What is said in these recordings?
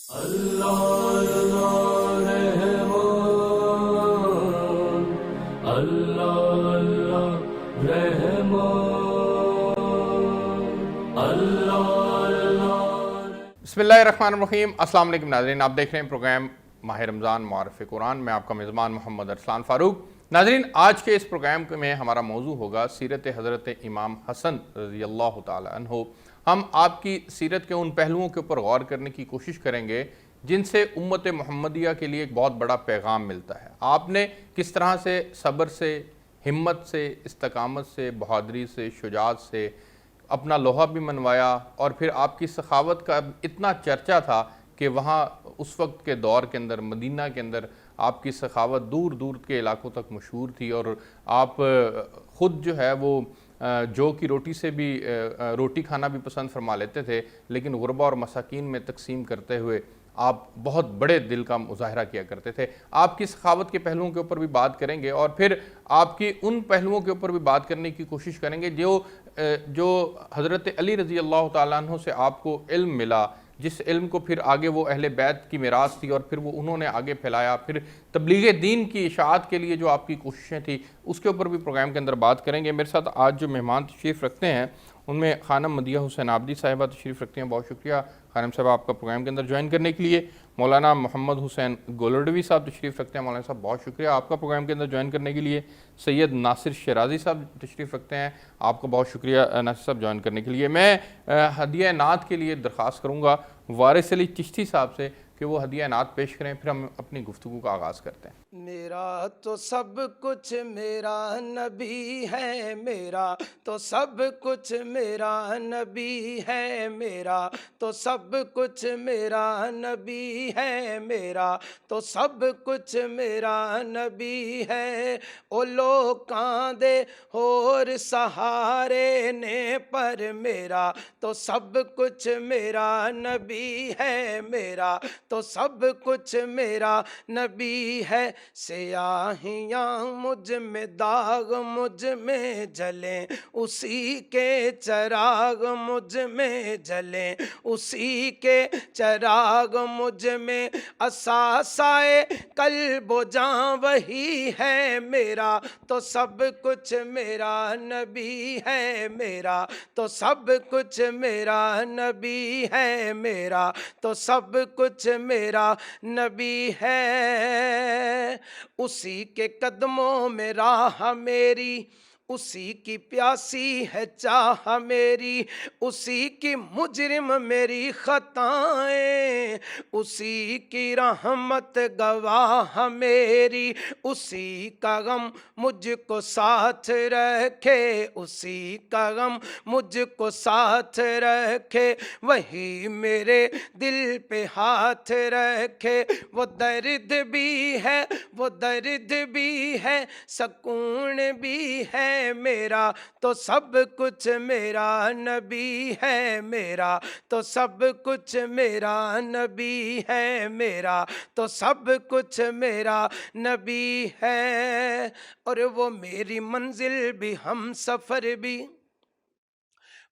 اللہ اللہ رحمان، اللہ اللہ رحمان، اللہ اللہ۔ بسم اللہ الرحمن الرحیم۔ السلام علیکم ناظرین، آپ دیکھ رہے ہیں پروگرام ماہ رمضان معارف قرآن میں، آپ کا میزبان محمد ارسلان فاروق۔ ناظرین، آج کے اس پروگرام میں ہمارا موضوع ہوگا سیرت حضرت امام حسن رضی اللہ تعالی عنہ۔ ہم آپ کی سیرت کے ان پہلوؤں کے اوپر غور کرنے کی کوشش کریں گے جن سے امت محمدیہ کے لیے ایک بہت بڑا پیغام ملتا ہے۔ آپ نے کس طرح سے صبر سے، ہمت سے، استقامت سے، بہادری سے، شجاعت سے اپنا لوہا بھی منوایا، اور پھر آپ کی سخاوت کا اتنا چرچا تھا کہ وہاں اس وقت کے دور کے اندر، مدینہ کے اندر، آپ کی سخاوت دور دور کے علاقوں تک مشہور تھی، اور آپ خود جو ہے وہ جو کی روٹی سے بھی روٹی کھانا بھی پسند فرما لیتے تھے، لیکن غربا اور مساکین میں تقسیم کرتے ہوئے آپ بہت بڑے دل کا مظاہرہ کیا کرتے تھے۔ آپ کی سخاوت کے پہلوؤں کے اوپر بھی بات کریں گے، اور پھر آپ کی ان پہلوؤں کے اوپر بھی بات کرنے کی کوشش کریں گے جو حضرت علی رضی اللہ تعالیٰ عنہ سے آپ کو علم ملا، جس علم کو پھر آگے وہ اہل بیت کی میراث تھی، اور پھر وہ انہوں نے آگے پھیلایا، پھر تبلیغ دین کی اشاعت کے لیے جو آپ کی کوششیں تھیں، اس کے اوپر بھی پروگرام کے اندر بات کریں گے۔ میرے ساتھ آج جو مہمان تشریف رکھتے ہیں ان میں خانم مدیحہ حسین عابدی صاحبہ تشریف رکھتے ہیں۔ بہت شکریہ خانم صاحبہ آپ کا پروگرام کے اندر جوائن کرنے کے لیے۔ مولانا محمد حسین گولڑوی صاحب تشریف رکھتے ہیں۔ مولانا صاحب بہت شکریہ آپ کا پروگرام کے اندر جوائن کرنے کے لیے۔ سید ناصر شیرازی صاحب تشریف رکھتے ہیں، آپ کا بہت شکریہ ناصر صاحب جوائن کرنے کے لیے۔ میں ہدیہ نعت کے لیے درخواست کروں گا وارث علی چشتی صاحب سے کہ وہ ہدیہ نعت پیش کریں، پھر ہم اپنی گفتگو کا آغاز کرتے ہیں۔ میرا تو سب کچھ میرا نبی ہے، میرا تو سب کچھ میرا نبی ہے، میرا تو سب کچھ میرا نبی ہے، میرا تو سب کچھ میرا نبی ہے۔ او لوکاں دے ہور سہارے نے، پر میرا تو سب کچھ میرا نبی ہے، میرا تو سب کچھ میرا نبی ہے۔ سیاہیاں مجھ میں داغ مجھ میں جلیں، اسی کے چراغ مجھ میں جلیں، اسی کے چراغ مجھ میں اساسائے قلب و جاں وہی ہے۔ میرا تو سب کچھ میرا نبی ہے، میرا تو سب کچھ میرا نبی ہے، میرا تو سب کچھ میرا نبی ہے۔ اسی کے قدموں میں راہ میری، اسی کی پیاسی ہے چاہ میری، اسی کی مجرم میری خطائیں، اسی کی رحمت گواہ میری، اسی کا غم مجھ کو ساتھ رکھے، اسی کا غم مجھ کو ساتھ رکھے، وہی میرے دل پہ ہاتھ رکھے۔ وہ درد بھی ہے، وہ درد بھی ہے، سکون بھی ہے، میرا تو سب کچھ میرا نبی ہے، میرا تو سب کچھ میرا نبی ہے، میرا تو سب کچھ میرا نبی ہے۔ اور وہ میری منزل بھی، ہم سفر بھی،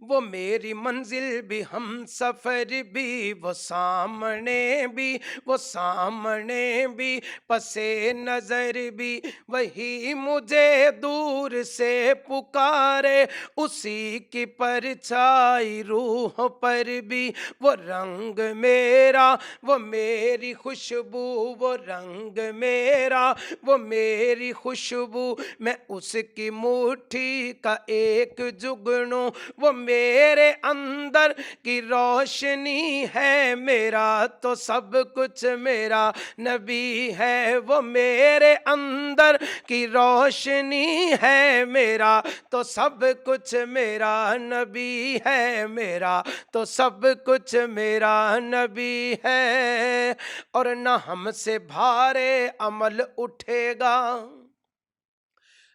وہ میری منزل بھی، ہم سفر بھی، وہ سامنے بھی، وہ سامنے بھی، پس نظر بھی، وہی مجھے دور سے پکارے، اسی کی پرچھائی روح پر بھی، وہ رنگ میرا، وہ میری خوشبو، وہ رنگ میرا، وہ میری خوشبو، میں اس کی مٹھی کا ایک جگنوں، وہ میرے اندر کی روشنی ہے۔ میرا تو سب کچھ میرا نبی ہے، وہ میرے اندر کی روشنی ہے، میرا تو سب کچھ میرا نبی ہے، میرا تو سب کچھ میرا نبی ہے۔ اور نہ ہم سے بھارے عمل اٹھے گا،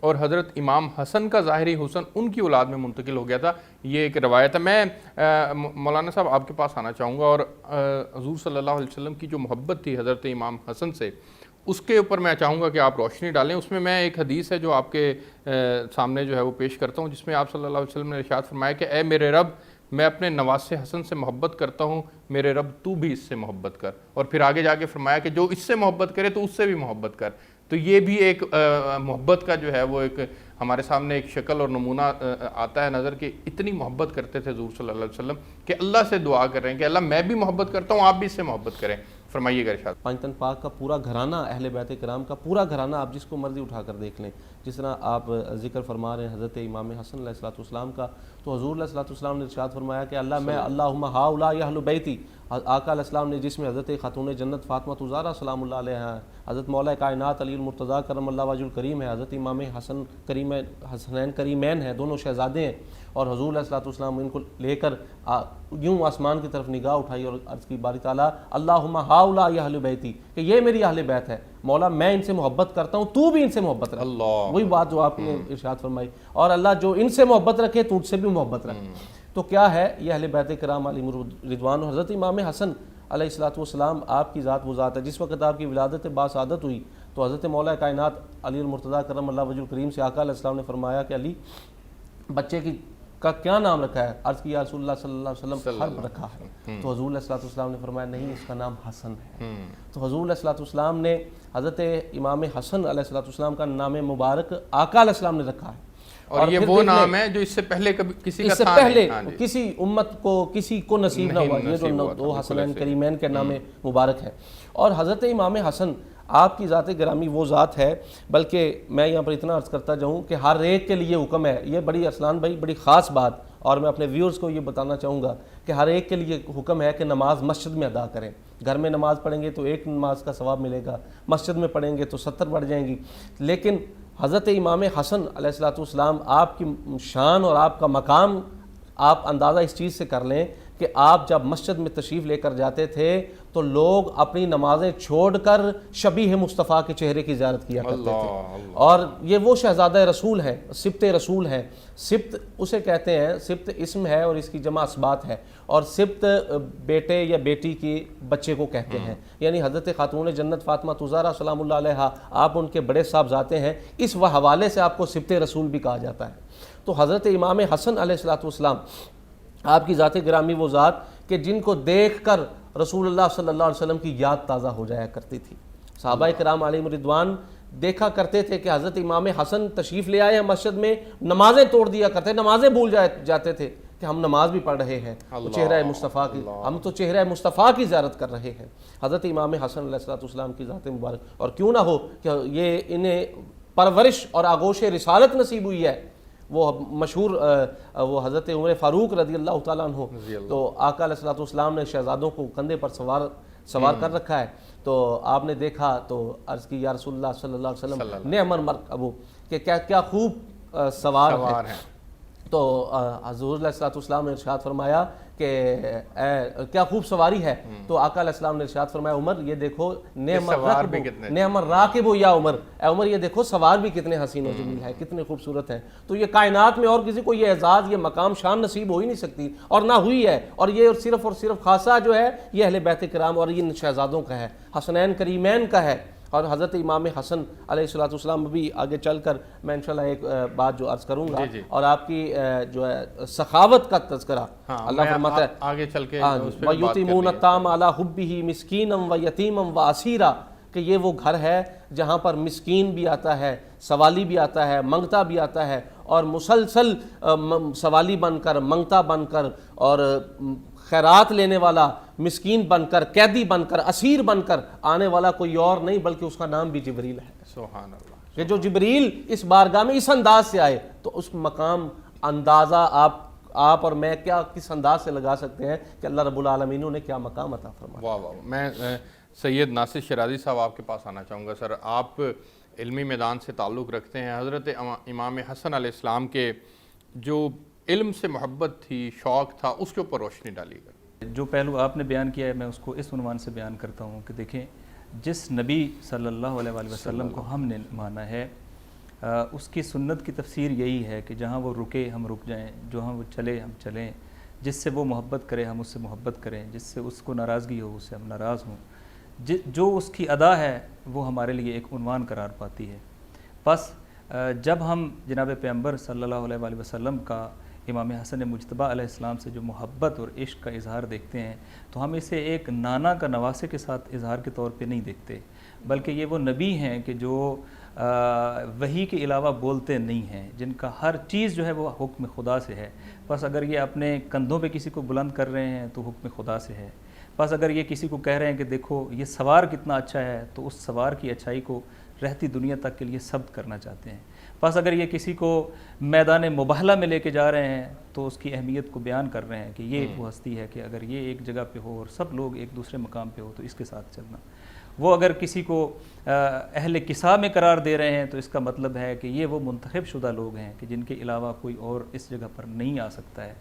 اور حضرت امام حسن کا ظاہری حسن ان کی اولاد میں منتقل ہو گیا تھا، یہ ایک روایت ہے۔ میں مولانا صاحب آپ کے پاس آنا چاہوں گا، اور حضور صلی اللہ علیہ وسلم کی جو محبت تھی حضرت امام حسن سے، اس کے اوپر میں چاہوں گا کہ آپ روشنی ڈالیں۔ اس میں ایک حدیث ہے جو آپ کے سامنے جو ہے وہ پیش کرتا ہوں، جس میں آپ صلی اللہ علیہ وسلم نے ارشاد فرمایا کہ اے میرے رب، میں اپنے نواسے حسن سے محبت کرتا ہوں، میرے رب تو بھی اس سے محبت کر، اور پھر آگے جا کے فرمایا کہ جو اس سے محبت کرے تو اس سے بھی محبت کر۔ تو یہ بھی ایک محبت کا جو ہے وہ ایک ہمارے سامنے ایک شکل اور نمونہ آتا ہے نظر، کہ اتنی محبت کرتے تھے حضور صلی اللہ علیہ وسلم کہ اللہ سے دعا کر رہے ہیں کہ اللہ میں بھی محبت کرتا ہوں، آپ بھی اس سے محبت کریں۔ فرمائیے گا ارشاد۔ پانچ پاک کا پورا گھرانہ، اہل بیت کرام کا پورا گھرانہ آپ جس کو مرضی اٹھا کر دیکھ لیں، جس طرح آپ ذکر فرما رہے ہیں حضرت امام حسن علیہ الصلوۃ والسلام کا، تو حضور علیہ الصلوۃ والسلام نے ارشاد فرمایا کہ اللہ میں اللہم ہؤلاء اہل بیتی، آقا علیہ السلام نے جس میں حضرت خاتون جنت فاطمہ زہرا سلام اللہ علیہ ہیں، حضرت مولا کائنات علی المرتضیٰ کرم اللہ وجہ الکریم ہے، حضرت امام حسن حسنین کریمین ہیں، دونوں شہزادے ہیں، اور حضور علیہ الصلوۃ والسلام ان کو لے کر یوں آسمان کی طرف نگاہ اٹھائی اور عرض کی باری تعالیٰ اللہم ہؤلاء اہل بیتی، کہ یہ میری اہل بیت ہے، مولا میں ان سے محبت کرتا ہوں، تو بھی ان سے محبت رکھ۔ اللہ، وہی بات جو آپ نے ارشاد فرمائی، اور اللہ جو ان سے محبت رکھے تو ان سے بھی محبت رکھے۔ تو کیا ہے یہ اہل بیت کرام علیہم رضوان، اور حضرت امام حسن علیہ الصلوۃ والسلام آپ کی ذات وہ ذات ہے۔ جس وقت آپ کی ولادت باسعادت ہوئی تو حضرت مولا کائنات علی المرتضیٰ کرم اللہ وجہ الکریم سے آقا علیہ السلام نے فرمایا کہ علی بچے کا کیا نام رکھا ہے؟ عرض کیا رسول اللہ صلی اللہ علیہ وسلم حرب رکھا ہے، تو حضور علیہ الصلوۃ والسلام نے فرمایا نہیں، اس کا نام حسن ہے۔ تو حضور علیہ الصلوۃ والسلام نے حضرت امام حسن علیہ الصلوۃ والسلام کا نام مبارک آقا علیہ السلام نے رکھا ہے، اور یہ وہ نام ہے جو اس سے پہلے کبھی کسی کا اس سے تھا پہلے نہیں۔ کسی امت کو کسی کو نصیب نہ ہوا، یہ جو دو حسنین کریمین کے نام مبارک ہے۔ اور حضرت امام حسن آپ کی ذات گرامی وہ ذات ہے، بلکہ میں یہاں پر اتنا عرض کرتا جاؤں کہ ہر ایک کے لیے حکم ہے، یہ بڑی ارسلان بھائی بڑی خاص بات، اور میں اپنے ویورز کو یہ بتانا چاہوں گا کہ ہر ایک کے لیے حکم ہے کہ نماز مسجد میں ادا کریں۔ گھر میں نماز پڑھیں گے تو ایک نماز کا ثواب ملے گا، مسجد میں پڑھیں گے تو 70 بڑھ جائیں گی۔ لیکن حضرت امام حسن علیہ الصلوۃ والسلام آپ کی شان اور آپ کا مقام آپ اندازہ اس چیز سے کر لیں کہ آپ جب مسجد میں تشریف لے کر جاتے تھے تو لوگ اپنی نمازیں چھوڑ کر شبیہ مصطفیٰ کے چہرے کی زیارت کیا کرتے تھے، اور یہ وہ شہزادہ رسول ہیں، سبط رسول ہیں۔ سبط اسے کہتے ہیں، سبط اسم ہے اور اس کی جمع اسبات ہے، اور سبط بیٹے یا بیٹی کی بچے کو کہتے ہیں، یعنی حضرت خاتون جنت فاطمہ زہرا سلام اللہ علیہا آپ ان کے بڑے صاحبزادے ہیں، اس حوالے سے آپ کو سبط رسول بھی کہا جاتا ہے۔ تو حضرت امام حسن علیہ الصلوۃ والسلام آپ کی ذات گرامی وہ ذات کہ جن کو دیکھ کر رسول اللہ صلی اللہ علیہ وسلم کی یاد تازہ ہو جایا کرتی تھی۔ صحابہ کرام علیہم رضوان دیکھا کرتے تھے کہ حضرت امام حسن تشریف لے آئے ہیں مسجد میں، نمازیں توڑ دیا کرتے، نمازیں بھول جاتے تھے کہ ہم نماز بھی پڑھ رہے ہیں، چہرہ مصطفیٰ کی، ہم تو چہرہ مصطفیٰ کی زیارت کر رہے ہیں۔ حضرت امام حسن علیہ الصلوۃ والسلام کی ذات مبارک، اور کیوں نہ ہو کہ یہ انہیں پرورش اور آغوش رسالت نصیب ہوئی ہے، وہ مشہور وہ حضرت عمر فاروق رضی اللہ تعالیٰ عنہ، تو آقا علیہ الصلوۃ والسلام نے شہزادوں کو کندھے پر سوار کر رکھا ہے، تو آپ نے دیکھا تو عرض کی یا رسول اللہ صلی اللہ علیہ وسلم نعم المرکب، کہ کیا خوب سوار ہے۔ تو حضور علیہ الصلوۃ والسلام نے ارشاد فرمایا کہ کیا خوب سواری ہے، تو آقا علیہ السلام نے ارشاد فرمایا عمر یہ دیکھو نعم الراکب یا عمر، اے عمر یہ دیکھو سوار بھی کتنے حسین و جمیل ہے، کتنے خوبصورت ہیں۔ تو یہ کائنات میں اور کسی کو یہ اعزاز، یہ مقام شان نصیب ہو ہی نہیں سکتی، اور نہ ہوئی ہے، اور یہ صرف اور صرف خاصہ جو ہے یہ اہل بیت کرام اور ان شہزادوں کا ہے، حسنین کریمین کا ہے۔ اور حضرت امام حسن علیہ الصلوۃ والسلام بھی آگے چل کر میں انشاءاللہ ایک بات جو عرض کروں گا، اور آپ کی جو ہے سخاوت کا تذکرہ اللہ فرماتا ہے آگے چل کے وَيُطِعِمُونَ الطَّعَامَ عَلَىٰ حُبِّهِ مِسْكِينًا وَيَتِيمًا وَأَسِيرًا، کہ یہ وہ گھر ہے جہاں پر مسکین بھی آتا ہے، سوالی بھی آتا ہے، منگتا بھی آتا ہے، اور مسلسل سوالی بن کر، منگتا بن کر، اور خیرات لینے والا مسکین بن کر، قیدی بن کر، اسیر بن کر آنے والا کوئی اور نہیں بلکہ اس کا نام بھی جبریل ہے۔ سبحان اللہ، کہ جو جبریل اس بارگاہ میں اس انداز سے آئے تو اس مقام اندازہ آپ اور میں کس انداز سے لگا سکتے ہیں کہ اللہ رب العالمین نے کیا مقام عطا فرمایا۔ واہ واہ۔ میں سید ناصر شیرازی صاحب آپ کے پاس آنا چاہوں گا۔ سر آپ علمی میدان سے تعلق رکھتے ہیں، حضرت امام حسن علیہ السلام کے جو علم سے محبت تھی، شوق تھا، اس کے اوپر روشنی ڈالی گئی۔ جو پہلو آپ نے بیان کیا ہے میں اس کو اس عنوان سے بیان کرتا ہوں کہ دیکھیں جس نبی صلی اللہ علیہ وسلم کو ہم نے مانا ہے اس کی سنت کی تفسیر یہی ہے کہ جہاں وہ رکے ہم رک جائیں، جہاں وہ چلے ہم چلیں، جس سے وہ محبت کرے ہم اس سے محبت کریں، جس سے اس کو ناراضگی ہو اس سے ہم ناراض ہوں، جو اس کی ادا ہے وہ ہمارے لیے ایک عنوان قرار پاتی ہے۔ بس جب ہم جناب پیغمبر صلی اللہ علیہ وآلہ وسلم کا امام حسن مجتبیٰ علیہ السلام سے جو محبت اور عشق کا اظہار دیکھتے ہیں تو ہم اسے ایک نانا کا نواسے کے ساتھ اظہار کے طور پہ نہیں دیکھتے، بلکہ یہ وہ نبی ہیں کہ جو وحی کے علاوہ بولتے نہیں ہیں، جن کا ہر چیز جو ہے وہ حکم خدا سے ہے۔ بس اگر یہ اپنے کندھوں پہ کسی کو بلند کر رہے ہیں تو حکم خدا سے ہے۔ بس اگر یہ کسی کو کہہ رہے ہیں کہ دیکھو یہ سوار کتنا اچھا ہے تو اس سوار کی اچھائی کو رہتی دنیا تک کے لیے ثبت کرنا چاہتے ہیں۔ بس اگر یہ کسی کو میدان مباہلہ میں لے کے جا رہے ہیں تو اس کی اہمیت کو بیان کر رہے ہیں کہ یہ وہ ہستی ہے کہ اگر یہ ایک جگہ پہ ہو اور سب لوگ ایک دوسرے مقام پہ ہو تو اس کے ساتھ چلنا۔ وہ اگر کسی کو اہل کسا میں قرار دے رہے ہیں تو اس کا مطلب ہے کہ یہ وہ منتخب شدہ لوگ ہیں کہ جن کے علاوہ کوئی اور اس جگہ پر نہیں آ سکتا ہے۔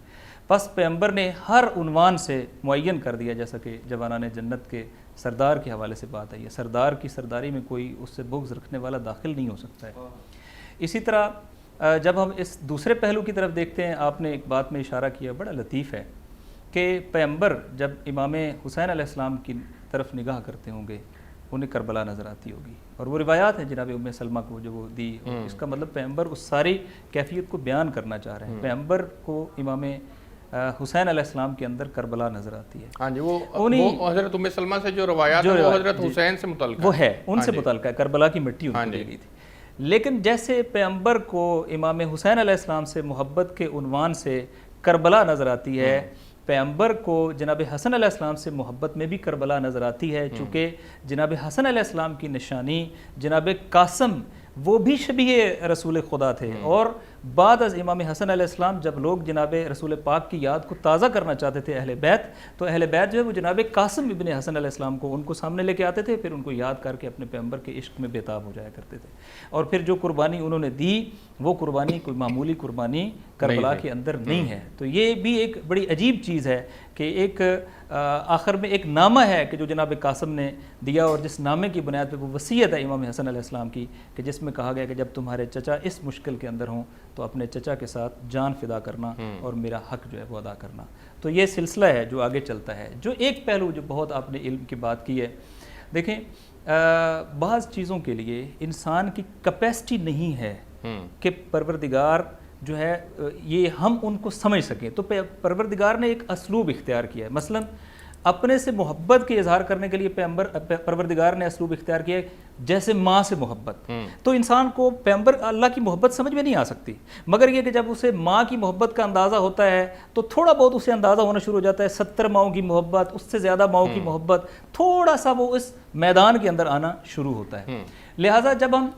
بس پیغمبر نے ہر عنوان سے معین کر دیا، جیسا کہ جوانان جنت کے سردار کے حوالے سے بات ہے، یہ سردار کی سرداری میں کوئی اس سے بغض رکھنے والا داخل نہیں ہو سکتا ہے۔ اسی طرح جب ہم اس دوسرے پہلو کی طرف دیکھتے ہیں، آپ نے ایک بات میں اشارہ کیا بڑا لطیف ہے کہ پیغمبر جب امام حسین علیہ السلام کی طرف نگاہ کرتے ہوں گے انہیں کربلا نظر آتی ہوگی، اور وہ روایات ہیں جناب ام سلمہ کو جو وہ دی، اس کا مطلب پیغمبر اس ساری کیفیت کو بیان کرنا چاہ رہے ہیں۔ پیغمبر کو امام حسین علیہ السلام کے اندر کربلا نظر آتی ہے۔ ہاں جی، وہ حضرت ام سلمہ سے جو روایات ہیں وہ حضرت حسین سے متعلق وہ ہے، ان سے متعلق ہے، کربلا کی مٹی ان کو دی گئی تھی۔ لیکن جیسے پیغمبر کو امام حسین علیہ السلام سے محبت کے عنوان سے کربلا نظر آتی ہے، پیغمبر کو جناب حسن علیہ السلام سے محبت میں بھی کربلا نظر آتی ہے، چونکہ جناب حسن علیہ السلام کی نشانی جناب قاسم وہ بھی شبیہ رسول خدا تھے، اور بعد از امام حسن علیہ السلام جب لوگ جناب رسول پاک کی یاد کو تازہ کرنا چاہتے تھے اہل بیت، تو اہل بیت جو ہے وہ جناب قاسم ابن حسن علیہ السلام کو ان کو سامنے لے کے آتے تھے، پھر ان کو یاد کر کے اپنے پیغمبر کے عشق میں بےتاب ہو جایا کرتے تھے، اور پھر جو قربانی انہوں نے دی وہ قربانی کوئی معمولی قربانی کربلا کے اندر نہیں ہے۔ تو یہ بھی ایک بڑی عجیب چیز ہے کہ ایک آخر میں ایک نامہ ہے کہ جو جناب قاسم نے دیا، اور جس نامے کی بنیاد پہ وہ وصیت ہے امام حسن علیہ السلام کی کہ جس میں کہا گیا کہ جب تمہارے چچا اس مشکل کے اندر ہوں تو اپنے چچا کے ساتھ جان فدا کرنا اور میرا حق جو ہے وہ ادا کرنا۔ تو یہ سلسلہ ہے جو آگے چلتا ہے۔ جو ایک پہلو جو بہت آپ نے علم کی بات کی ہے، دیکھیں بعض چیزوں کے لیے انسان کی کیپیسٹی نہیں ہے کہ پروردگار جو ہے یہ ہم ان کو سمجھ سکیں، تو پروردگار نے ایک اسلوب اختیار کیا ہے۔ مثلا اپنے سے محبت کے اظہار کرنے کے لیے پروردگار نے اسلوب اختیار کیا ہے جیسے ماں سے محبت، تو انسان کو پیغمبر اللہ کی محبت سمجھ میں نہیں آ سکتی، مگر یہ کہ جب اسے ماں کی محبت کا اندازہ ہوتا ہے تو تھوڑا بہت اسے اندازہ ہونا شروع ہو جاتا ہے، 70 ماؤں کی محبت، اس سے زیادہ ماؤں کی محبت، تھوڑا سا وہ اس میدان کے اندر آنا شروع ہوتا ہے۔ لہٰذا جب ہم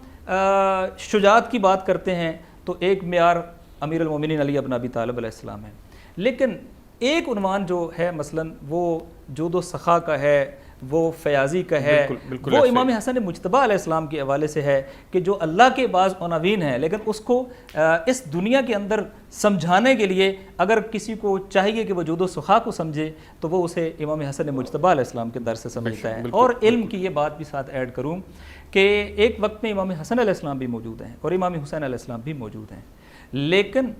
شجاعت کی بات کرتے ہیں تو ایک معیار امیر المومنین علی بن ابی طالب علیہ السلام ہے، لیکن ایک عنوان جو ہے مثلا وہ جود و سخا کا ہے، وہ فیاضی کا ہے، وہ امام حسن مجتبیٰ علیہ السلام کے حوالے سے ہے کہ جو اللہ کے بعض عناوین ہیں، لیکن اس کو اس دنیا کے اندر سمجھانے کے لیے اگر کسی کو چاہیے کہ وہ جود و سخا کو سمجھے تو وہ اسے امام حسن مجتبیٰ علیہ السلام کے در سے سمجھتا ہے۔ اور علم کی یہ بات بھی ساتھ ایڈ کروں کہ ایک وقت میں امام حسن علیہ السلام بھی موجود ہیں اور امام حسین علیہ السلام بھی موجود ہیں، لیکن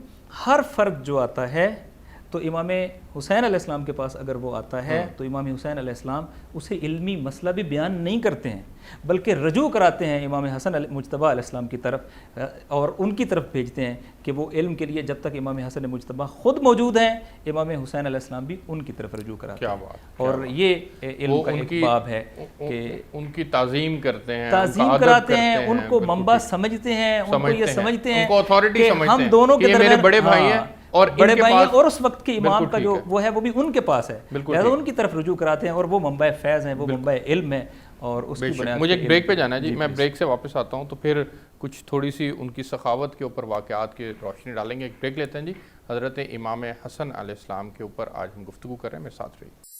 ہر فرد جو آتا ہے تو امام حسین علیہ السلام کے پاس اگر وہ آتا ہے تو امام حسین علیہ السلام اسے علمی مسئلہ بھی بیان نہیں کرتے ہیں، بلکہ رجوع کراتے ہیں امام حسن مجتبیٰ علیہ السلام کی طرف اور ان کی طرف بھیجتے ہیں کہ وہ علم کے لیے جب تک امام حسن مجتبیٰ خود موجود ہیں امام حسین علیہ السلام بھی ان کی طرف رجوع کراتے ہیں، اور یہ علم کا ایک باب ہے کہ ان کی تعظیم کرتے ہیں، تعظیم کراتے ہیں، ان کو منبع سمجھتے ہیں، ان کو یہ سمجھتے ہیں کہ ہم دونوں کے درمیان بڑے بھائی ہیں اور بڑے بھائی ہیں، اور اس وقت کے امام کا جو وہ ہے وہ بھی ان کے پاس ہے، لہذا ان کی طرف رجوع کراتے ہیں، اور وہ منبع فیض ہیں، وہ منبع علم ہے، اور اس کی بنیاد۔ مجھے ایک بریک پہ جانا ہے جی، میں بریک سے واپس آتا ہوں تو پھر کچھ تھوڑی سی ان کی سخاوت کے اوپر واقعات کی روشنی ڈالیں گے۔ ایک بریک لیتے ہیں جی۔ حضرت امام حسن علیہ السلام کے اوپر آج ہم گفتگو کر رہے ہیں، میرے ساتھ رہیے۔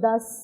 10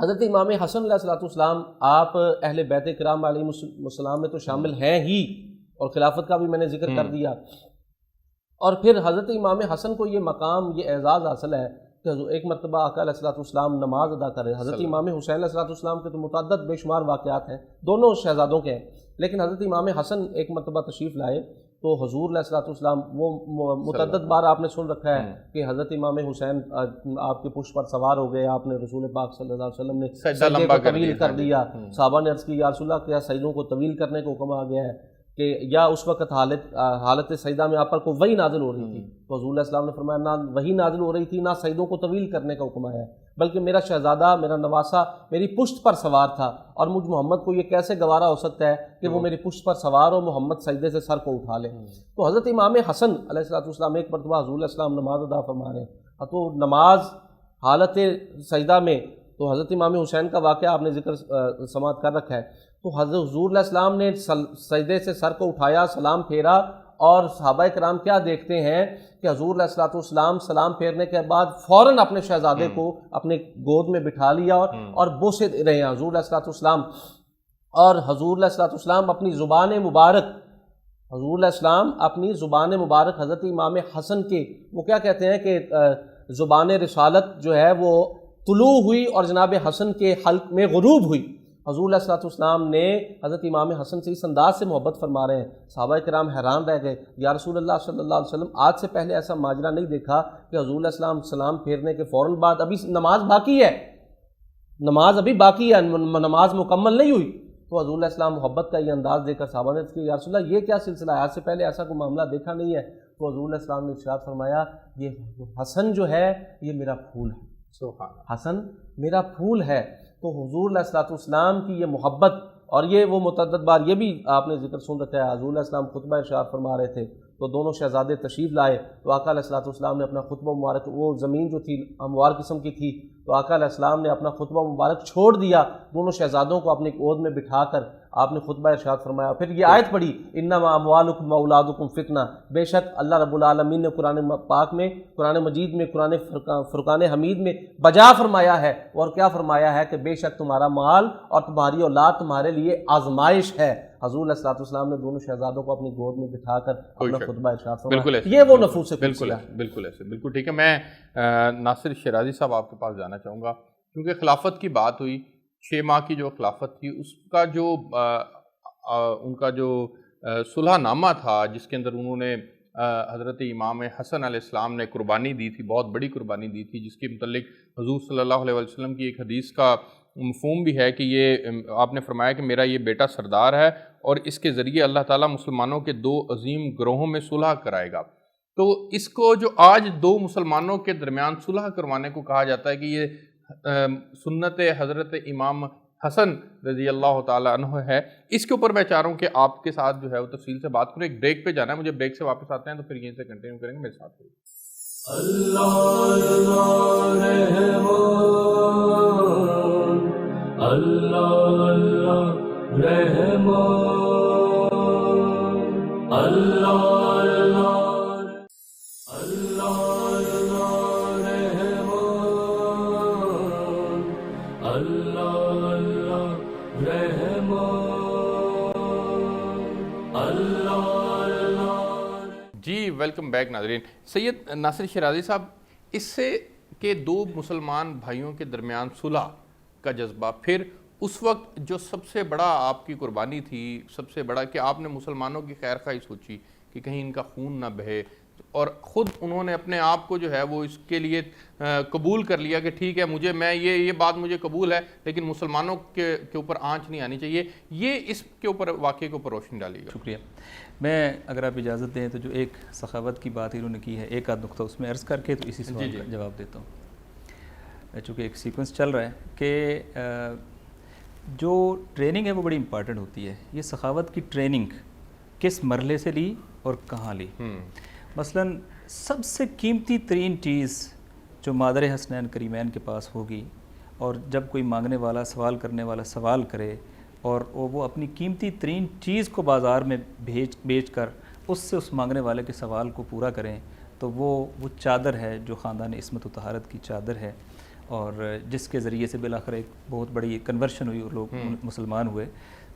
حضرت امام حسن علیہ السلام آپ اہل بیت کرام علیہ السلام میں تو شامل ہیں ہی، اور خلافت کا بھی میں نے ذکر کر دیا، اور پھر حضرت امام حسن کو یہ مقام، یہ اعزاز حاصل ہے کہ ایک مرتبہ آقا علیہ السلام نماز ادا کر رہے ہیں۔ حضرت امام حسین علیہ السلام کے تو متعدد بے شمار واقعات ہیں، دونوں شہزادوں کے ہیں، لیکن حضرت امام حسن ایک مرتبہ تشریف لائے تو حضور علیہ السلام، وہ متعدد بار آپ نے سن رکھا ہے کہ حضرت امام حسین آپ کے پشت پر سوار ہو گئے، آپ نے رسول پاک صلی اللہ علیہ وسلم نے سجدے کو طویل کر دیا، صحابہ نے عرض کی یا رسول اللہ کیا سجدوں کو طویل کرنے کو حکم آ گیا ہے، کہ یا اس وقت حالت سجدہ میں آپ پر کو وحی نازل ہو رہی تھی، تو حضور علیہ السلام نے فرمایا نہ وحی نازل ہو رہی تھی، نہ سجدوں کو طویل کرنے کا حکم آیا ہے، بلکہ میرا شہزادہ، میرا نواسا میری پشت پر سوار تھا، اور مجھ محمد کو یہ کیسے گوارا ہو سکتا ہے کہ وہ میری پشت پر سوار ہو، محمد سجدے سے سر کو اٹھا لے۔ تو حضرت امام حسن علیہ السلام ایک مرتبہ حضور علیہ السلام نماز ادا فرما رہے ہیں، تو نماز حالت سجدہ میں، تو حضرت امام حسین کا واقعہ آپ نے ذکر سماعت کر رکھا ہے، تو حضرت حضور علیہ السلام نے سجدے سے سر کو اٹھایا، سلام پھیرا، اور صحابہ کرام کیا دیکھتے ہیں کہ حضور علیہ السلام سلام پھیرنے کے بعد فوراً اپنے شہزادے کو اپنے گود میں بٹھا لیا اور بوسے دے رہے ہیں حضور علیہ السلام، اور حضور علیہ السلام اپنی زبان مبارک، حضور علیہ السلام اپنی زبان مبارک حضرت امام حسن کے، وہ کیا کہتے ہیں کہ زبان رسالت جو ہے وہ طلوع ہوئی اور جناب حسن کے حلق میں غروب ہوئی۔ حضور علیہ السلام نے حضرت امام حسن سے اس انداز سے محبت فرما رہے ہیں، صحابہ کرام حیران رہ گئے، یا رسول اللہ صلی اللہ علیہ وسلم آج سے پہلے ایسا ماجرا نہیں دیکھا کہ حضور علیہ السلام سلام پھیرنے کے فوراً بعد، ابھی نماز باقی ہے، نماز ابھی باقی ہے، نماز مکمل نہیں ہوئی، تو حضور علیہ السلام محبت کا یہ انداز دے کر صحابہ نے کہا یا رسول اللہ یہ کیا سلسلہ ہے، آج سے پہلے ایسا کوئی معاملہ دیکھا نہیں ہے، تو حضور علیہ السلام نے ارشاد فرمایا یہ حسن جو ہے یہ میرا پھول ہے، حسن میرا پھول ہے۔ تو حضور علیہ السلام کی یہ محبت، اور یہ وہ متعدد بار یہ بھی آپ نے ذکر سن رکھا ہے، حضور علیہ السلام خطبہ ارشاد فرما رہے تھے تو دونوں شہزادے تشریف لائے، تو آقا علیہ السلام نے اپنا خطبہ مبارک، وہ زمین جو تھی ہموار قسم کی تھی، تو آقا علیہ السلام نے اپنا خطبہ مبارک چھوڑ دیا، دونوں شہزادوں کو اپنی گود میں بٹھا کر آپ نے خطبہ ارشاد فرمایا، پھر یہ آیت پڑھی انما اموالکم واولادکم فتنہ، بے شک اللہ رب العالمین نے قرآن پاک میں، قرآن مجید میں، قرآن فرقان حمید میں بجا فرمایا ہے، اور کیا فرمایا ہے کہ بے شک تمہارا مال اور تمہاری اولاد تمہارے لیے آزمائش ہے۔ حضور علیہ السلام نے دونوں شہزادوں کو اپنی گود میں بٹھا کر اپنا خطبہ ارشاد فرمایا، یہ وہ نفوس بالکل ایسے بالکل ٹھیک ہے۔ میں ناصر شیرازی صاحب آپ کے پاس جانا چاہوں گا، کیونکہ خلافت کی بات ہوئی، 6 ماہ کی جو خلافت تھی اس کا جو ان کا جو صلح نامہ تھا جس کے اندر انہوں نے حضرت امام حسن علیہ السلام نے قربانی دی تھی، بہت بڑی قربانی دی تھی، جس کے متعلق حضور صلی اللہ علیہ وسلم کی ایک حدیث کا مفہوم بھی ہے کہ یہ آپ نے فرمایا کہ میرا یہ بیٹا سردار ہے اور اس کے ذریعے اللہ تعالیٰ مسلمانوں کے 2 عظیم گروہوں میں صلح کرائے گا۔ تو اس کو جو آج 2 مسلمانوں کے درمیان صلح کروانے کو کہا جاتا ہے کہ یہ سنت حضرت امام حسن رضی اللہ تعالیٰ عنہ ہے، اس کے اوپر میں چاہ رہا ہوں کہ آپ کے ساتھ جو ہے وہ تفصیل سے بات کروں۔ ایک بریک پہ جانا ہے مجھے، بریک سے واپس آتے ہیں تو پھر یہیں سے کنٹینیو کریں گے، میرے ساتھ ہوئے۔ اللہ اللہ رحمان، اللہ جی ویلکم بیک ناظرین۔ سید ناصر شیرازی صاحب، اس سے کہ 2 مسلمان بھائیوں کے درمیان صلح کا جذبہ، پھر اس وقت جو سب سے بڑا آپ کی قربانی تھی، سب سے بڑا کہ آپ نے مسلمانوں کی خیر خواہی سوچی کہ کہیں ان کا خون نہ بہے، اور خود انہوں نے اپنے آپ کو جو ہے وہ اس کے لیے قبول کر لیا کہ ٹھیک ہے مجھے میں یہ بات مجھے قبول ہے، لیکن مسلمانوں کے اوپر آنچ نہیں آنی چاہیے، یہ اس کے اوپر واقعے کے اوپر روشنی ڈالی گا۔ شکریہ۔ میں اگر آپ اجازت دیں تو جو ایک سخاوت کی بات انہوں نے کی ہے، ایک آدھ نقطہ اس میں عرض کر کے تو اسی سوال کا جواب دیتا ہوں، چونکہ ایک سیکوینس چل رہا ہے کہ جو ٹریننگ ہے وہ بڑی امپارٹنٹ ہوتی ہے۔ یہ سخاوت کی ٹریننگ کس مرحلے سے لی اور کہاں لی؟ مثلاً سب سے قیمتی ترین چیز جو مادر حسنین کریمین کے پاس ہوگی، اور جب کوئی مانگنے والا، سوال کرنے والا سوال کرے اور وہ اپنی قیمتی ترین چیز کو بازار میں بیچ کر اس سے اس مانگنے والے کے سوال کو پورا کریں، تو وہ چادر ہے جو خاندان عصمت و طہارت کی چادر ہے، اور جس کے ذریعے سے بالآخر ایک بہت بڑی کنورشن ہوئی اور لوگ مسلمان ہوئے.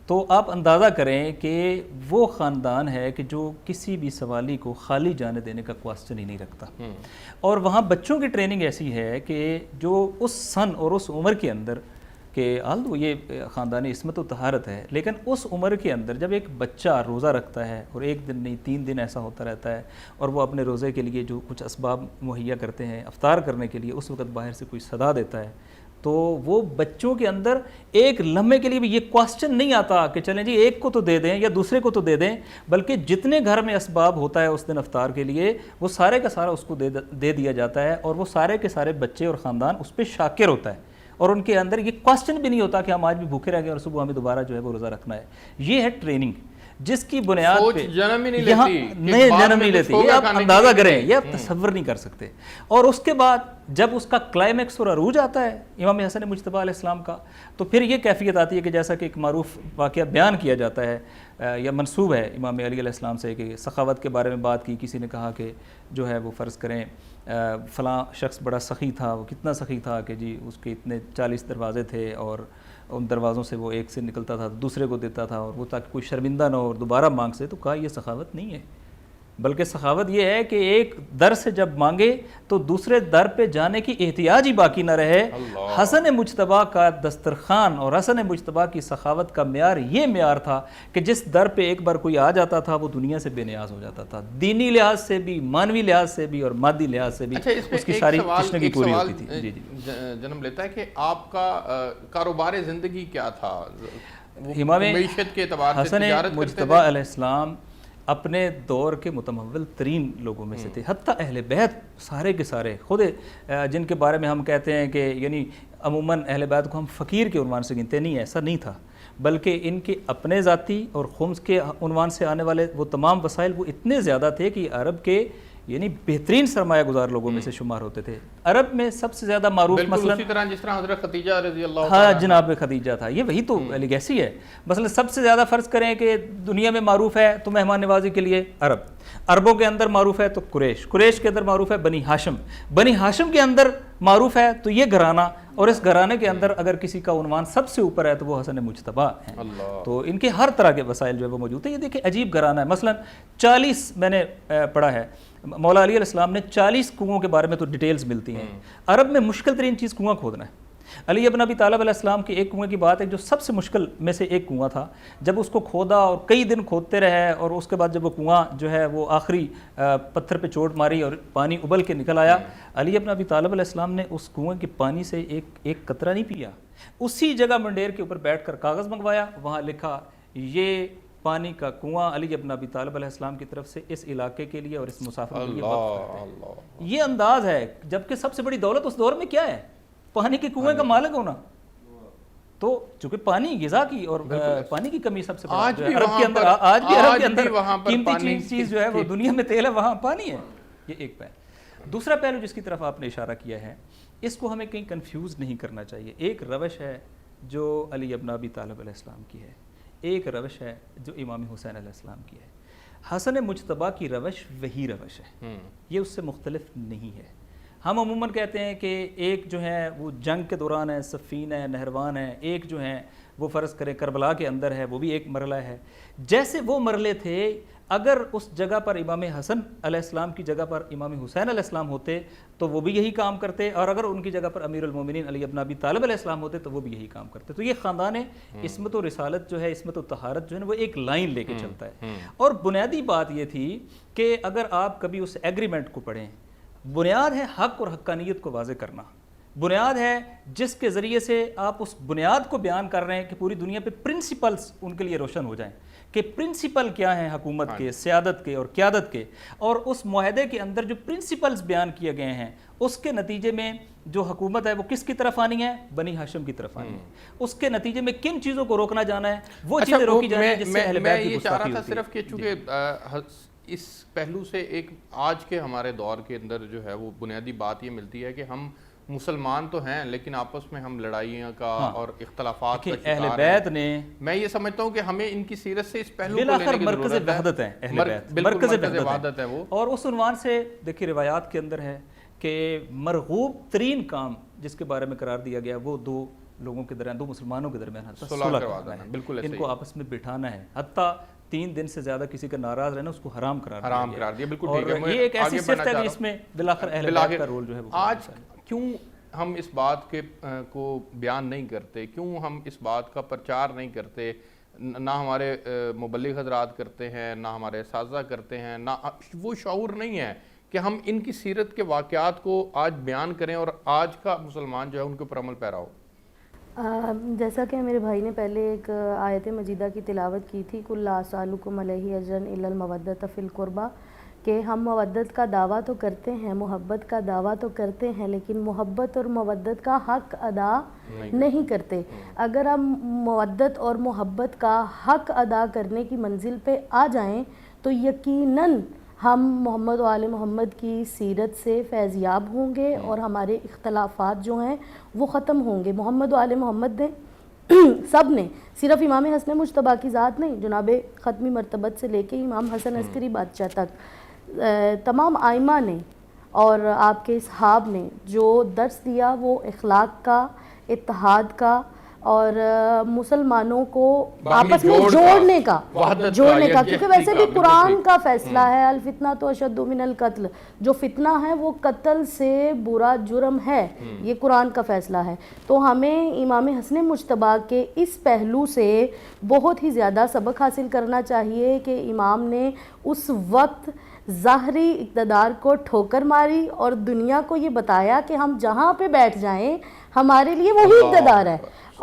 تو آپ اندازہ کریں کہ وہ خاندان ہے کہ جو کسی بھی سوالی کو خالی جانے دینے کا کوسچن ہی نہیں رکھتا, اور وہاں بچوں کی ٹریننگ ایسی ہے کہ جو اس سن اور اس عمر کے اندر کہ آلدو یہ خاندانی عصمت و طہارت ہے, لیکن اس عمر کے اندر جب ایک بچہ روزہ رکھتا ہے اور ایک دن نہیں 3 دن ایسا ہوتا رہتا ہے, اور وہ اپنے روزے کے لیے جو کچھ اسباب مہیا کرتے ہیں افطار کرنے کے لیے, اس وقت باہر سے کوئی صدا دیتا ہے, تو وہ بچوں کے اندر ایک لمحے کے لیے بھی یہ کوسچن نہیں آتا کہ چلیں جی ایک کو تو دے دیں یا دوسرے کو تو دے دیں, بلکہ جتنے گھر میں اسباب ہوتا ہے اس دن افطار کے لیے وہ سارے کا سارا اس کو دے دیا جاتا ہے, اور وہ سارے کے سارے بچے اور خاندان اس پہ شاکر ہوتا ہے, اور ان کے اندر یہ کوسچن بھی نہیں ہوتا کہ ہم آج بھی بھوکے رہ گئے اور صبح ہمیں دوبارہ جو ہے وہ روزہ رکھنا ہے. یہ ہے ٹریننگ جس کی بنیاد پہ جنم ہی نہیں یہاں لیتی, نئے جنم نہیں لیتی. یہ آپ اندازہ کریں, یہ آپ تصور نہیں کر سکتے. اور اس کے بعد جب اس کا کلائمیکس اور عروج آتا ہے امام حسن مجتبیٰ علیہ السلام کا, تو پھر یہ کیفیت آتی ہے کہ جیسا کہ ایک معروف واقعہ بیان کیا جاتا ہے یا منسوب ہے امام علی علیہ السلام سے کہ سخاوت کے بارے میں بات کی, کسی نے کہا کہ جو ہے وہ فرض کریں فلاں شخص بڑا سخی تھا, وہ کتنا سخی تھا کہ جی اس کے اتنے 40 دروازے تھے اور ان دروازوں سے وہ ایک سے نکلتا تھا دوسرے کو دیتا تھا, اور وہ تاکہ کوئی شرمندہ نہ ہو اور دوبارہ مانگ سے. تو کہا یہ سخاوت نہیں ہے, بلکہ سخاوت یہ ہے کہ ایک در سے جب مانگے تو دوسرے در پہ جانے کی احتیاج ہی باقی نہ رہے. حسن مجتبیٰ کا دسترخوان اور حسن مجتبیٰ کی سخاوت کا معیار یہ معیار تھا کہ جس در پہ ایک بار کوئی آ جاتا تھا وہ دنیا سے بے نیاز ہو جاتا تھا, دینی لحاظ سے بھی, مانوی لحاظ سے بھی اور مادی لحاظ سے بھی. اس کی ساری تشنگی پوری ہوتی تھی. جی جنم لیتا ہے کہ آپ کا کاروبار زندگی کیا تھا امام معیشت کے اعتبار سے؟ حسن مجتبیٰ علیہ السلام اپنے دور کے متمول ترین لوگوں میں سے تھے, حتیٰ اہل بیت سارے کے سارے خود جن کے بارے میں ہم کہتے ہیں کہ یعنی عموماً اہل بیت کو ہم فقیر کے عنوان سے گنتے نہیں, ایسا نہیں تھا, بلکہ ان کے اپنے ذاتی اور خمس کے عنوان سے آنے والے وہ تمام وسائل وہ اتنے زیادہ تھے کہ عرب کے یعنی بہترین سرمایہ گزار لوگوں میں سے شمار ہوتے تھے. عرب میں سب سے زیادہ معروف مثلا اسی طرح جس طرح حضرت خدیجہ رضی اللہ ہاں جناب خدیجہ تھا, یہ وہی تو لیگیسی ہے. مثلا سب سے زیادہ فرض کریں کہ دنیا میں معروف ہے تو مہمان نوازی کے لیے عرب, عربوں کے اندر معروف ہے تو قریش, قریش کے اندر معروف ہے بنی ہاشم, بنی ہاشم کے اندر معروف ہے تو یہ گھرانہ, اور اس گھرانے کے اندر اگر کسی کا عنوان سب سے اوپر ہے تو وہ حسن مجتبیٰ ہیں. تو ان کے ہر طرح کے وسائل جو ہے وہ موجود ہیں. یہ دیکھیں عجیب گھرانہ ہے. مثلا 40 میں نے پڑھا ہے مولا علی علیہ السلام نے 40 کنوؤں کے بارے میں تو ڈیٹیلز ملتی ہیں. عرب میں مشکل ترین چیز کنواں کھودنا ہے. علی ابن ابی طالب علیہ السلام کے ایک کنویں کی بات ہے جو سب سے مشکل میں سے ایک کنواں تھا. جب اس کو کھودا اور کئی دن کھودتے رہے, اور اس کے بعد جب وہ کنواں جو ہے وہ آخری پتھر پہ چوٹ ماری اور پانی ابل کے نکل آیا, علی ابن ابی طالب علیہ السلام نے اس کنویں کے پانی سے ایک قطرہ نہیں پیا. اسی جگہ منڈیر کے اوپر بیٹھ کر کاغذ منگوایا, وہاں لکھا یہ پانی کا کنواں علی ابن ابی طالب علیہ السلام کی طرف سے اس علاقے کے لیے اور اس مسافر کے لیے وقف کرتے ہیں. یہ انداز ہے, جبکہ سب سے بڑی دولت اس دور میں کیا ہے؟ پانی کے کنویں کا مالک ہونا. تو چونکہ پانی غذا کی اور پانی کی کمی سب سے بڑا عرب کے اندر, آج بھی عرب کے اندر قیمتی چیز جو ہے وہ دنیا میں تیل ہے, وہاں پانی ہے. یہ ایک پہلو. دوسرا پہلو جس کی طرف آپ نے اشارہ کیا ہے, اس کو ہمیں کہیں کنفیوز نہیں کرنا چاہیے. ایک روش ہے جو علی ابن ابی طالب علیہ السلام کی ہے, ایک روش ہے جو امام حسین علیہ السلام کی ہے. حسن مجتبیٰ کی روش وہی روش ہے, یہ اس سے مختلف نہیں ہے. ہم عموماً کہتے ہیں کہ ایک جو ہے وہ جنگ کے دوران ہے, صفین ہے, نہروان ہے, ایک جو ہے وہ فرض کریں کربلا کے اندر ہے, وہ بھی ایک مرحلہ ہے. جیسے وہ مرحلے تھے, اگر اس جگہ پر امام حسن علیہ السلام کی جگہ پر امام حسین علیہ السلام ہوتے تو وہ بھی یہی کام کرتے, اور اگر ان کی جگہ پر امیر المومنین علی ابن ابی طالب علیہ السلام ہوتے تو وہ بھی یہی کام کرتے. تو یہ خاندان عصمت و رسالت جو ہے, عصمت و طہارت جو ہے وہ ایک لائن لے کے چلتا ہے. اور بنیادی بات یہ تھی کہ اگر آپ کبھی اس ایگریمنٹ کو پڑھیں, بنیاد ہے حق اور حقانیت کو واضح کرنا, بنیاد ہے جس کے ذریعے سے آپ اس بنیاد کو بیان کر رہے ہیں کہ پوری دنیا پہ پرنسپلز ان کے لیے روشن ہو جائیں کہ پرنسپل کیا ہیں حکومت کے, سیادت کے اور قیادت کے, اور اس معاہدے کے اندر جو پرنسپلز بیان کیے گئے ہیں اس کے نتیجے میں جو حکومت ہے وہ کس کی طرف آنی ہے؟ بنی ہاشم کی طرف آنی ہے. اس کے نتیجے میں کن چیزوں کو روکنا جانا ہے, وہ چیزیں روکی جانی ہیں جس سے اہل بیت کی گستاخی ہوتی ہے. صرف کہ چونکہ اس پہلو سے ایک آج کے ہمارے دور کے اندر جو ہے وہ بنیادی بات یہ ملتی ہے کہ ہم مسلمان تو ہیں لیکن آپس میں ہم لڑائیاں کا اور اختلافات کا اہل بیت نے, میں یہ سمجھتا ہوں کہ ہمیں ان کی سیرت سے اس پہلو کو لینے کی مرکز وحدت ہے اہل بیت, مرکز وحدت ہے وہ. اور اس عنوان سے دیکھیے روایات کے اندر ہے کہ مرغوب ترین کام جس کے بارے میں قرار دیا گیا وہ دو لوگوں کے درمیان، دو مسلمانوں کے درمیان صلح کروانا ہے، بالکل ان کو آپس میں بٹھانا ہے، حتیٰ 3 دن سے زیادہ کسی کا ناراض رہنا اس کو حرام قرار دیا، بالکل اور ٹھیک ہے۔ یہ ایک ایسی صفت ہے کہ اس میں بالآخر اہل بیت کا رول جو ہے وہ آج کیوں ہم اس بات کے کو بیان نہیں کرتے، کیوں ہم اس بات کا پرچار نہیں کرتے، نہ ہمارے مبلغ حضرات کرتے ہیں، نہ ہمارے اساتذہ کرتے ہیں، نہ وہ شعور نہیں ہے کہ ہم ان کی سیرت کے واقعات کو آج بیان کریں اور آج کا مسلمان جو ہے ان کے اوپر عمل پیرا ہو۔ جیسا کہ میرے بھائی نے پہلے ایک آیت مجیدہ کی تلاوت کی تھی، کُل لا اسألکم علیہ اجرا الا المودۃ فی القربیٰ، کہ ہم مودت کا دعویٰ تو کرتے ہیں، محبت کا دعویٰ تو کرتے ہیں، لیکن محبت اور مودت کا حق ادا نہیں کرتے۔ اگر ہم مودت اور محبت کا حق ادا کرنے کی منزل پہ آ جائیں تو یقیناً ہم محمد و آل محمد کی سیرت سے فیضیاب ہوں گے اور ہمارے اختلافات جو ہیں وہ ختم ہوں گے۔ محمد و آل محمد نے سب نے، صرف امام حسن مجتبیٰ کی ذات نہیں، جناب ختمی مرتبت سے لے کے امام حسن عسکری بادشاہ تک تمام ائمہ نے اور آپ کے اصحاب نے جو درس دیا وہ اخلاق کا، اتحاد کا اور مسلمانوں کو آپس میں جوڑنے کا، کیونکہ ویسے بھی قرآن کا فیصلہ ہے الفتنۃ اشد من القتل، جو فتنہ ہے وہ قتل سے برا جرم ہے، یہ قرآن کا فیصلہ ہے۔ تو ہمیں امام حسن مجتبیٰ کے اس پہلو سے بہت ہی زیادہ سبق حاصل کرنا چاہیے کہ امام نے اس وقت ظاہری اقتدار کو ٹھوکر ماری اور دنیا کو یہ بتایا کہ ہم جہاں پہ بیٹھ جائیں ہمارے لیے وہی اقتدار ہے،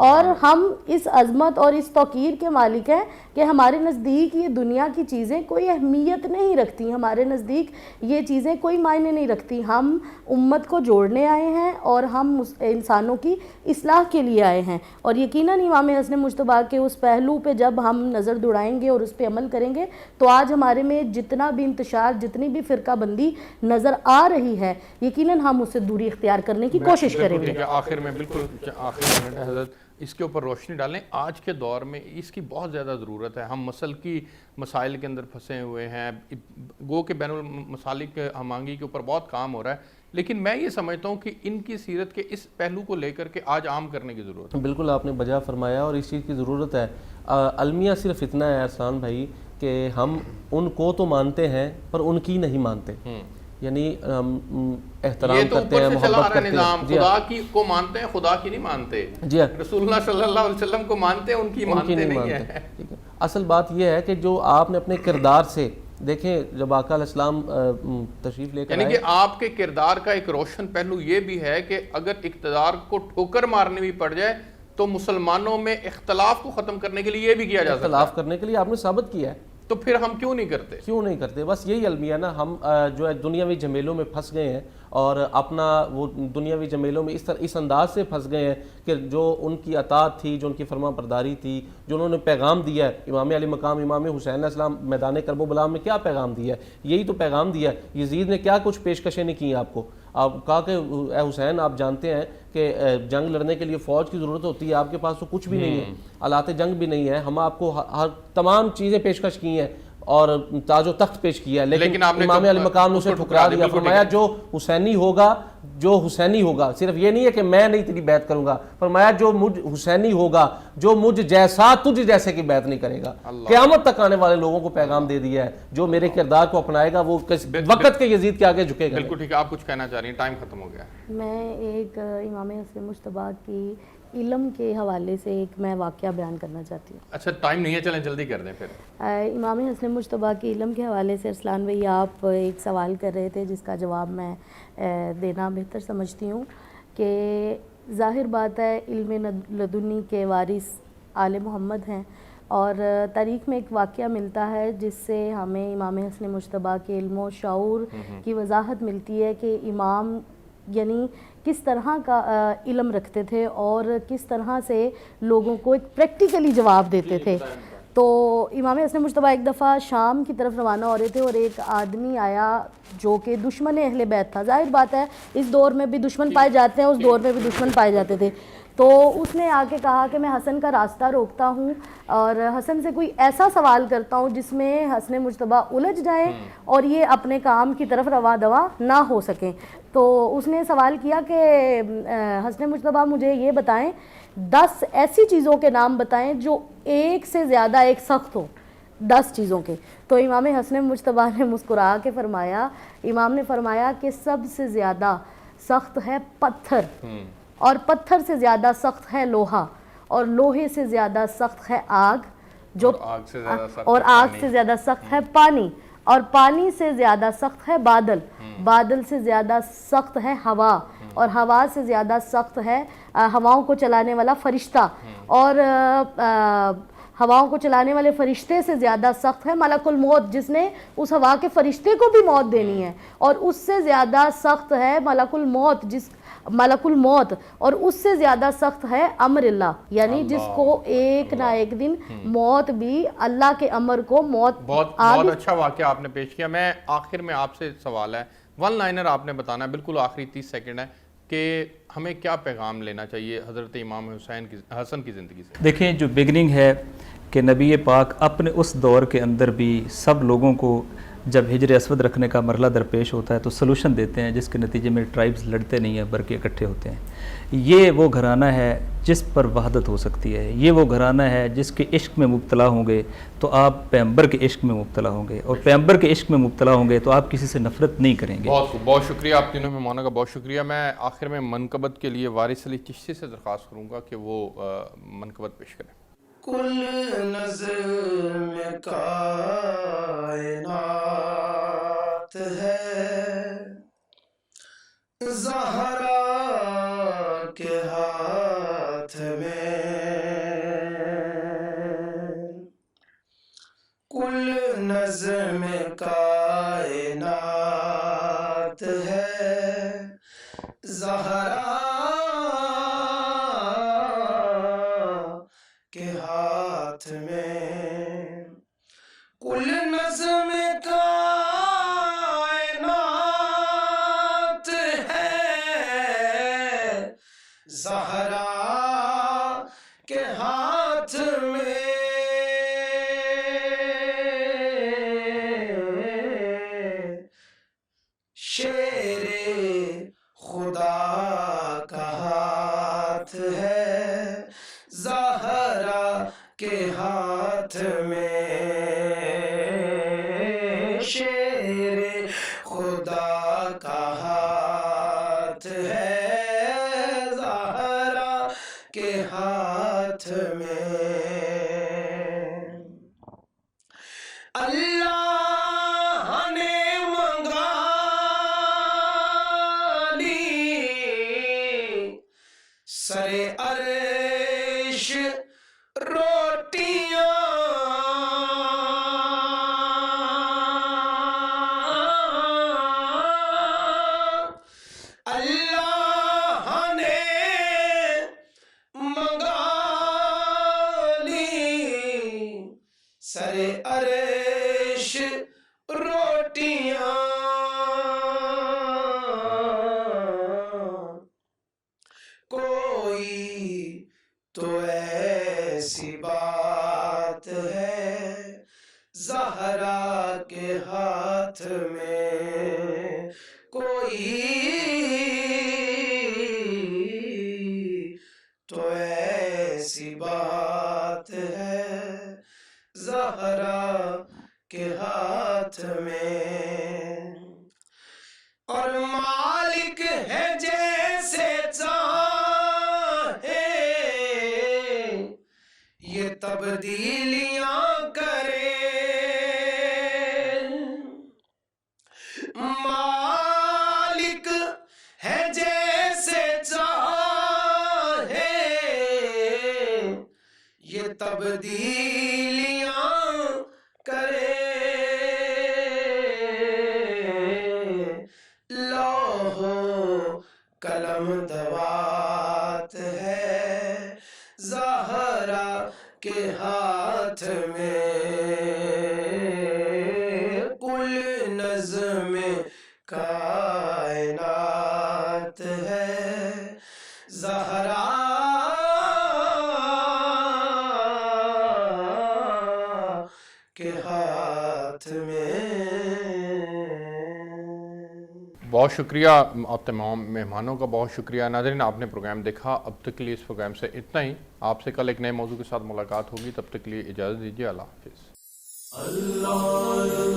اور ہم اس عظمت اور اس توقیر کے مالک ہیں کہ ہمارے نزدیک یہ دنیا کی چیزیں کوئی اہمیت نہیں رکھتی، ہمارے نزدیک یہ چیزیں کوئی معنی نہیں رکھتی، ہم امت کو جوڑنے آئے ہیں اور ہم انسانوں کی اصلاح کے لیے آئے ہیں۔ اور یقیناً امام حسن مجتبیٰ کے اس پہلو پہ جب ہم نظر دوڑائیں گے اور اس پہ عمل کریں گے تو آج ہمارے میں جتنا بھی انتشار، جتنی بھی فرقہ بندی نظر آ رہی ہے، یقیناً ہم اس سے دوری اختیار کرنے کی کوشش کریں گے۔ آخر میں بالکل آخر میں حضرت اس کے اوپر روشنی ڈالیں، آج کے دور میں اس کی بہت زیادہ ضرورت ہے، ہم مسلکی مسائل کے اندر پھنسے ہوئے ہیں، گو کہ بین المسالک ہم آہنگی کے اوپر بہت کام ہو رہا ہے، لیکن میں یہ سمجھتا ہوں کہ ان کی سیرت کے اس پہلو کو لے کر کے آج عام کرنے کی ضرورت ہے۔ بالکل آپ نے بجا فرمایا اور اس چیز کی ضرورت ہے۔ المیہ صرف اتنا ہے ارسلان بھائی کہ ہم ان کو تو مانتے ہیں پر ان کی نہیں مانتے، یعنی احترام کرتے ہیں، محبت کرتے ہیں، خدا کی کو مانتے ہیں، خدا کی نہیں مانتے، رسول اللہ صلی اللہ علیہ وسلم کو مانتے ہیں، ان کی مانتے نہیں ہیں۔ اصل بات یہ ہے کہ جو آپ نے اپنے کردار سے دیکھیں، جب آقا علیہ السلام تشریف لے کر یعنی کہ آپ کے کردار کا ایک روشن پہلو یہ بھی ہے کہ اگر اقتدار کو ٹھوکر مارنے بھی پڑ جائے تو مسلمانوں میں اختلاف کو ختم کرنے کے لیے یہ بھی کیا جا سکتا ہے، اختلاف کرنے کے لیے آپ نے ثابت کیا ہے، تو پھر ہم کیوں نہیں کرتے؟ بس یہی المیہ نا، ہم جو ہے دنیاوی جھمیلوں میں پھنس گئے ہیں اور اپنا وہ دنیاوی جھمیلوں میں اس انداز سے پھنس گئے ہیں کہ جو ان کی اطاعت تھی، جو ان کی فرما برداری تھی، جو انہوں نے پیغام دیا ہے، امام علی مقام امام حسین علیہ السلام میدان کربلا میں کیا پیغام دیا ہے؟ یہی تو پیغام دیا ہے۔ یزید نے کیا کچھ پیشکشیں نہیں کی آپ کو؟ آپ کہا کہ اے حسین آپ جانتے ہیں کہ جنگ لڑنے کے لیے فوج کی ضرورت ہوتی ہے، آپ کے پاس تو کچھ بھی نہیں ہے، آلات جنگ بھی نہیں ہے، ہم آپ کو ہر تمام چیزیں پیشکش کی ہیں اور تاج و تخت پیش کیا ہے، لیکن امام علی مقام نے اسے ٹھکرا دیا۔ فرمایا جو حسینی ہوگا، صرف یہ نہیں ہے کہ میں نہیں تیری بیعت کروں گا، فرمایا جو مجھ حسینی ہوگا، جو مجھ جیسا تجھ جیسے کی بیعت نہیں کرے گا۔ قیامت تک آنے والے لوگوں کو پیغام دے دیا ہے، جو میرے کردار کو اپنائے گا وہ وقت کے یزید کے آگے جھکے گا۔ بالکل ٹھیک ہے، آپ کچھ کہنا چاہ رہی ہیں، ٹائم ختم ہو گیا۔ میں ایک امام حسن مجتبیٰ کی علم کے حوالے سے ایک میں واقعہ بیان کرنا چاہتی ہوں۔ اچھا ٹائم نہیں ہے، چلیں جلدی کر دیں پھر۔ امام حسن مجتبیٰ کی علم کے حوالے سے ارسلان بھائی آپ ایک سوال کر رہے تھے جس کا جواب میں دینا بہتر سمجھتی ہوں کہ ظاہر بات ہے علم لدنی کے وارث آل محمد ہیں، اور تاریخ میں ایک واقعہ ملتا ہے جس سے ہمیں امام حسن مجتبیٰ کے علم و شعور کی وضاحت ملتی ہے کہ امام یعنی کس طرح کا علم رکھتے تھے اور کس طرح سے لوگوں کو ایک پریکٹیکلی جواب دیتے تھے۔ تو امام حسن مجتبیٰ ایک دفعہ شام کی طرف روانہ ہو رہے تھے اور ایک آدمی آیا جو کہ دشمن اہل بیت تھا۔ ظاہر بات ہے اس دور میں بھی دشمن پائے جاتے ہیں، اس دور میں بھی دشمن پائے جاتے تھے۔ تو اس نے آ کے کہا کہ میں حسن کا راستہ روکتا ہوں اور حسن سے کوئی ایسا سوال کرتا ہوں جس میں حسن مجتبیٰ الجھ جائیں اور یہ اپنے کام کی طرف رواں دواں نہ ہو سکیں۔ تو اس نے سوال کیا کہ حسن مجتبیٰ مجھے یہ بتائیں 10 ایسی چیزوں کے نام بتائیں جو ایک سے زیادہ ایک سخت ہو، 10 چیزوں کے. تو امام حسن مجتبیٰ نے مسکرا کے فرمایا، امام نے فرمایا کہ سب سے زیادہ سخت ہے پتھر، اور پتھر سے زیادہ سخت ہے لوہا، اور لوہے سے زیادہ سخت ہے آگ، جو اور آگ سے زیادہ سخت ہے پانی، اور پانی سے زیادہ سخت ہے بادل، بادل سے زیادہ سخت ہے ہوا، اور ہوا سے زیادہ سخت ہے ہواؤں کو چلانے والا فرشتہ، اور ہواؤں کو چلانے والے فرشتے سے زیادہ سخت ہے ملک الموت، جس نے اس ہوا کے فرشتے کو بھی موت دینی ہے، اور اس سے زیادہ سخت ہے ملک الموت، اور اس سے زیادہ سخت ہے امر اللہ، یعنی جس کو ایک نہ ایک دن موت بھی، اللہ کے امر کو موت. بہت اچھا واقعہ آپ نے پیش کیا. میں آخر میں آپ سے سوال ہے، ون لائنر آپ نے بتانا ہے، بالکل آخری 30 سیکنڈ ہے، کہ ہمیں کیا پیغام لینا چاہیے حضرت امام حسن کی زندگی سے؟ دیکھیں، جو بگننگ ہے کہ نبی پاک اپنے اس دور کے اندر بھی سب لوگوں کو جب ہجر اسود رکھنے کا مرحلہ درپیش ہوتا ہے تو سلوشن دیتے ہیں، جس کے نتیجے میں ٹرائبز لڑتے نہیں ہیں بلکہ اکٹھے ہوتے ہیں. یہ وہ گھرانہ ہے جس پر وحدت ہو سکتی ہے، یہ وہ گھرانہ ہے جس کے عشق میں مبتلا ہوں گے تو آپ پیغمبر کے عشق میں مبتلا ہوں گے، اور پیغمبر کے عشق میں مبتلا ہوں گے تو آپ کسی سے نفرت نہیں کریں گے. بہت شکریہ آپ تینوں مہمانوں کا، بہت شکریہ. میں آخر میں منقبت کے لیے وارث علی چشتی سے درخواست کروں گا کہ وہ منقبت پیش کریں. کل نظم کائنات ہے زہرا کے ہاتھ میں، کل نظم کائنات ہے زہرا کے ہاتھ میں، کل نظم کائنات ہے زہرا کے ہاتھ میں، شیر خدا کا ہاتھ ہے زہرا کے ہاتھ میں، شیر خدا کا ہاتھ ہے زہرا کے ہاتھ میں. اللہ نے منگا لی سرے عرش روٹیاں، اللہ نے منگا لی سرے عرش روٹیاں، کوئی تو ایسی بات ہے زہرا کے ہاتھ میں، کوئی تو ایسی بات ہے زہرا کے ہاتھ میں، اور مالک ہے جیسے چاہے یہ تبدیلیاں کرے، مالک ہے جیسے چاہے یہ تبدیلیاں کرے، لوح و قلم دوات ہے زہرا کے ہاتھ میں، کل نظم کائنات ہے زہرا کے ہاتھ میں. بہت شکریہ آپ تمام مہمانوں کا، بہت شکریہ ناظرین، آپ نے پروگرام دیکھا۔ اب تک کے لیے اس پروگرام سے اتنا ہی، آپ سے کل ایک نئے موضوع کے ساتھ ملاقات ہوگی، تب تک کے لیے اجازت دیجیے، اللہ حافظ۔ اللہ